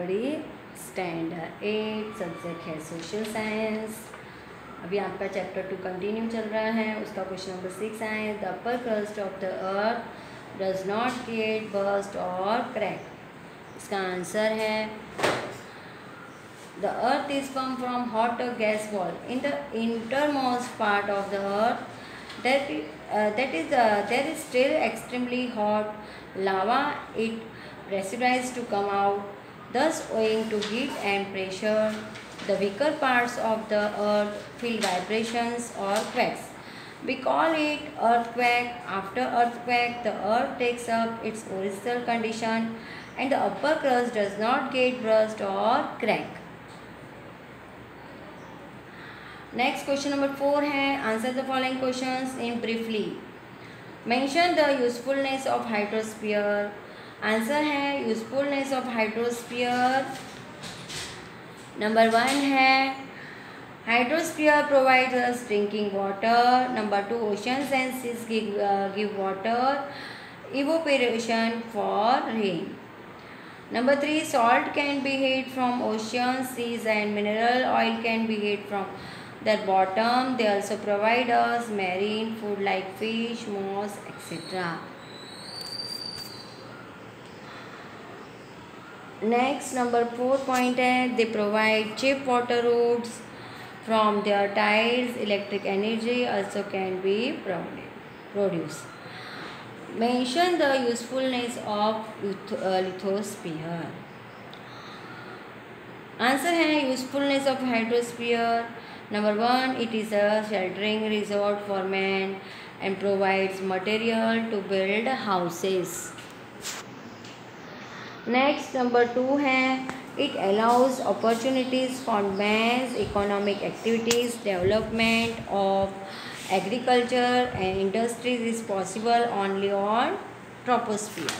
Everybody. Standard 8 subject है social science. अभी आपका चैप्टर 2 कंटिन्यू चल रहा है। उसका क्वेश्चन नंबर 6 है, the upper crust of the earth does not create burst और क्रैक। इसका आंसर है, the earth is come from hot gas wall in the intermost part of the earth there is still extremely hot lava. It pressurized to come out. Thus, owing to heat and pressure, the weaker parts of the earth feel vibrations or quakes. We call it earthquake. After earthquake, the earth takes up its original condition and the upper crust does not get burst or crack. Next question number 4 है, answer the following questions in briefly. Mention the usefulness of hydrosphere. Answer है usefulness of hydrosphere. Number 1 है, hydrosphere provides us drinking water. Number 2, oceans and seas give water evaporation for rain. Number 3, salt can be hid from oceans, seas and mineral oil can be hid from their bottom. They also provide us marine food like fish, moss, etc. Next, number 4 point है, they provide cheap water routes from their tides. Electric energy also can be produced. Mention the usefulness of lithosphere. Answer है usefulness of hydrosphere. Number 1, it is a sheltering resort for man and provides material to build houses. Next, number 2 है, it allows opportunities for man's economic activities. Development of agriculture and industries is possible only on troposphere.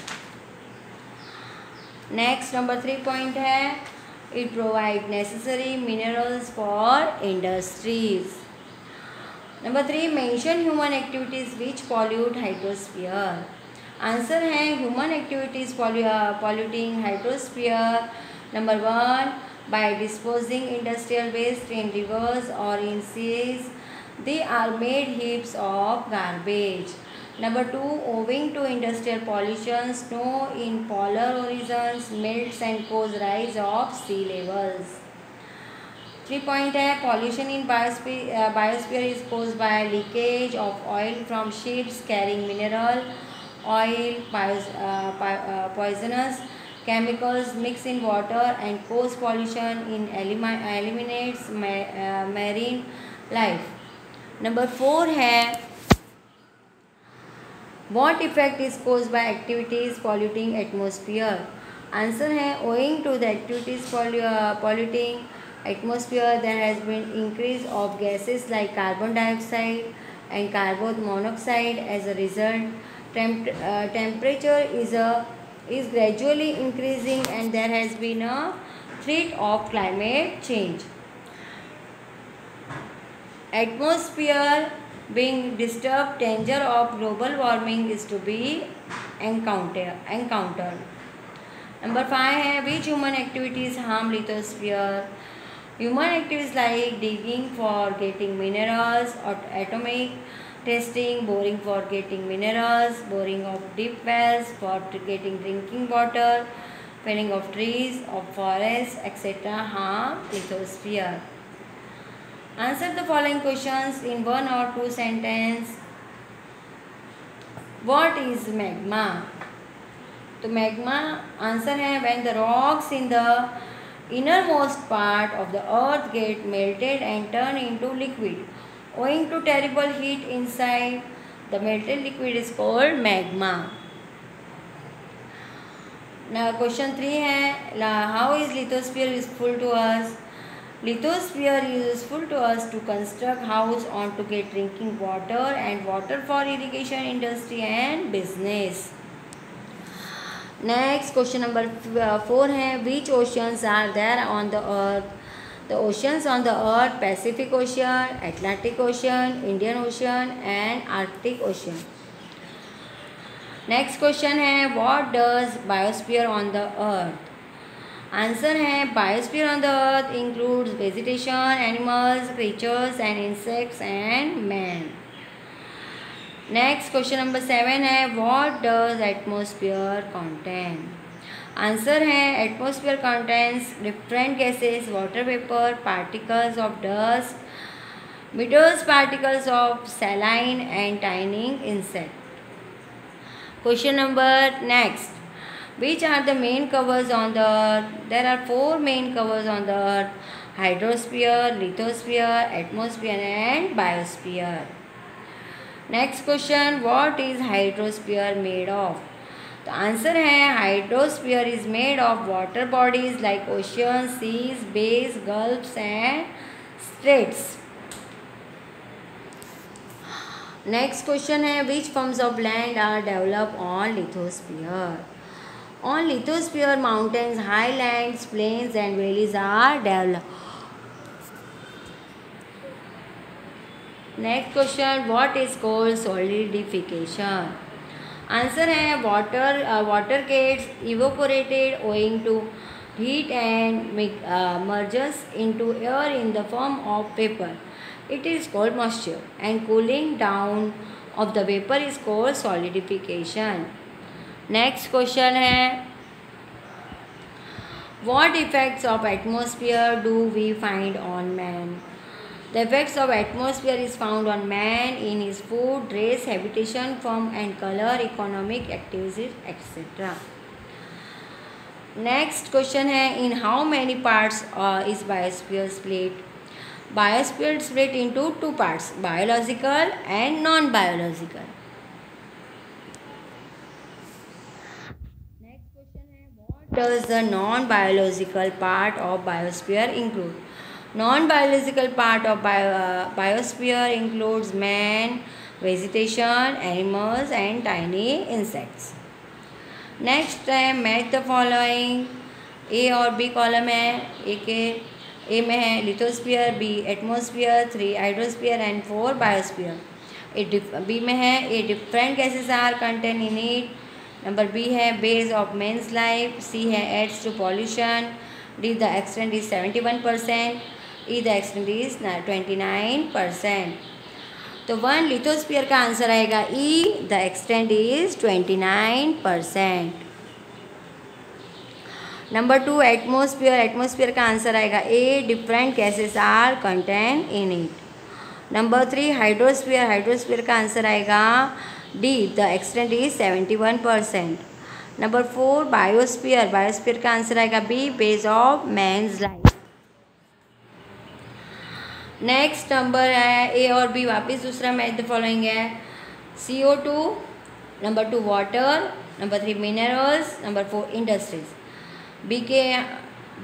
Next, number 3 point है, it provides necessary minerals for industries. Number 3, mention human activities which pollute hydrosphere. Answer है human activities polluting hydrosphere. Number 1, by disposing industrial waste in rivers or in seas, they are made heaps of garbage. Number 2, owing to industrial pollution, snow in polar regions melts and causes rise of sea levels. 3 point है, pollution in biosphere is caused by leakage of oil from ships carrying mineral oil, poisonous chemicals mix in water and cause pollution in eliminates marine life. Number 4 है, what effect is caused by activities polluting atmosphere. Answer है, owing to the activities polluting atmosphere, there has been increase of gases like carbon dioxide and carbon monoxide. As a result, temperature is gradually increasing and there has been a threat of climate change. Atmosphere being disturbed, danger of global warming is to be encountered. Number 5 है, which human activities harm lithosphere. Human activities like digging for getting minerals, atomic testing, boring for getting minerals, boring of deep wells for getting drinking water, felling of trees, of forests, etc. harm lithosphere. Answer the following questions in 1 or 2 sentences. What is magma? तो magma answer है, when the rocks in the innermost part of the earth get melted and turn into liquid owing to terrible heat inside. The melted liquid is called magma. Now question 3 है, how is lithosphere useful to us. Lithosphere is useful to us to construct house on to get drinking water and water for irrigation industry and business. Next question number 4 है, which oceans are there on the earth. The oceans on the earth: Pacific Ocean, Atlantic Ocean, Indian Ocean and Arctic Ocean. Next question है, what does biosphere on the earth. Answer है biosphere on the earth includes vegetation, animals, creatures and insects and man. Next question number 7 है what does atmosphere contain. Answer है atmosphere contains different gases, water vapour, particles of dust, metals, particles of saline and tiny insect. Question number next. Which are the main covers on the earth? There are 4 main covers on the earth: hydrosphere, lithosphere, atmosphere and biosphere. Next question. What is hydrosphere made of? The answer है hydrosphere is made of water bodies like oceans, seas, bays, gulfs and straits. Next question है which forms of land are develop on lithosphere. On lithosphere mountains, highlands, plains and valleys are develop. Next question what is called solidification. Answer है water gets evaporated owing to heat and merges into air in the form of vapor. It is called moisture, and cooling down of the vapor is called solidification. Next question है what effects of atmosphere do we find on man? The effects of atmosphere is found on man in his food, dress, habitation, form and color, economic activities, etc. Next question है in how many parts is biosphere split. Biosphere split into 2 parts, biological and non biological. Next question है what does the non biological part of biosphere include. Non biological part of biosphere includes man, vegetation, animals and tiny insects. Next है match the following. A और B column है। A में है lithosphere, B atmosphere, 3 hydrosphere and 4 biosphere. B में है A different gases are contain in it. Number B है base of man's life. C है aids to pollution. D the extent is 71%। E the extent is 29%। तो 1 lithosphere का answer आएगा E, the extent is 29%। Number 2 atmosphere, atmosphere का answer आएगा A, different gases are contain in it. Number 3 hydrosphere, hydrosphere का answer आएगा D, the extent is 71%। Number 4 biosphere, biosphere का answer आएगा B, base of man's life. Next number है A और B वापस दूसरा मैच द फॉलोइंग है CO2, number 2 water, number 3 minerals, number 4 industries. B के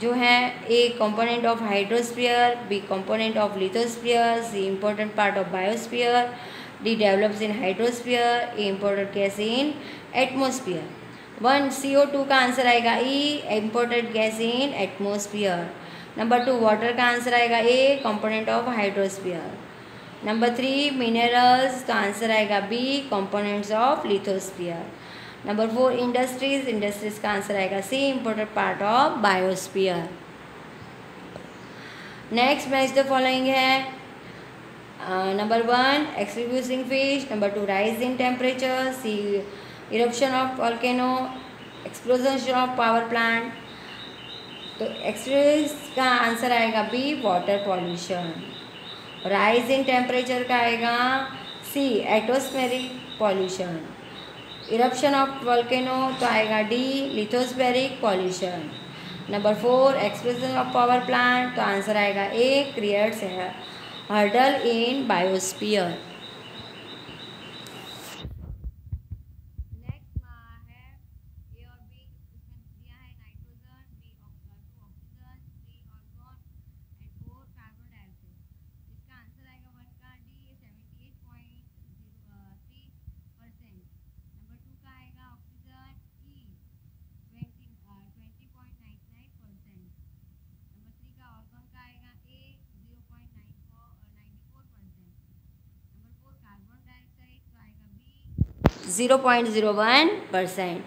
जो है A component of hydrosphere, B component of lithosphere, C important part of biosphere, D develops in hydrosphere, A important gas in atmosphere. 1 CO2 का answer आएगा E, important gas in atmosphere. Number 2 water का answer आएगा A, component of hydrosphere. Number 3 minerals तो answer आएगा B, components of lithosphere. Number 4 industries, industries का answer आएगा C, important part of biosphere. Next match the following है number 1 extinguishing fish, number 2 rise in temperature, C eruption of volcano, explosion of power plant. तो एक्सट्रीज का answer आएगा B, water pollution. Rise in temperature का आएगा C, atmospheric pollution. Eruption of volcano तो आएगा D, lithospheric pollution. Number 4 explosion of power plant तो answer आएगा A, creates hurdle in biosphere. (0.01%)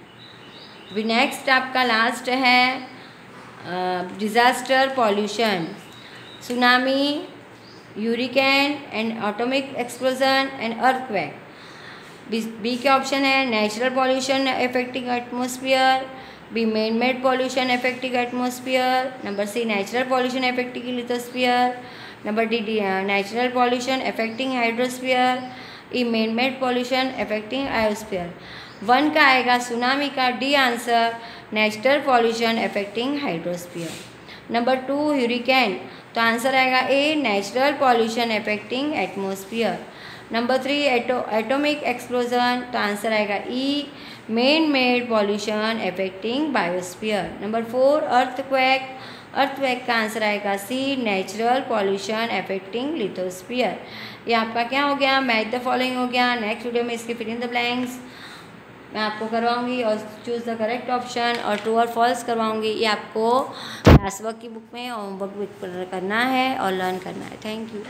0.01%। Next आपका लास्ट है disaster, pollution, tsunami, hurricane and atomic explosion and earthquake. B के option है natural pollution affecting atmosphere, B man made pollution affecting atmosphere, number C natural pollution affecting lithosphere, number D natural pollution affecting hydrosphere, E man made pollution affecting biosphere. 1 का आएगा tsunami का D answer, natural pollution affecting hydrosphere. Number 2 hurricane, तो answer आएगा A natural pollution affecting atmosphere. Number 3 atomic explosion, तो answer आएगा E man made pollution affecting biosphere. Number 4 earthquake, earthquake का answer आएगा C natural pollution affecting lithosphere. ये आपका क्या हो गया, मैच द फॉलोइंग हो गया। नेक्स्ट वीडियो में इसके फिल इन द ब्लैंक्स मैं आपको करवाऊंगी और चूज़ द करेक्ट ऑप्शन और ट्रू और फॉल्स करवाऊंगी। ये आपको क्लास वर्क की बुक में होमवर्क करना है और लर्न करना है। Thank you.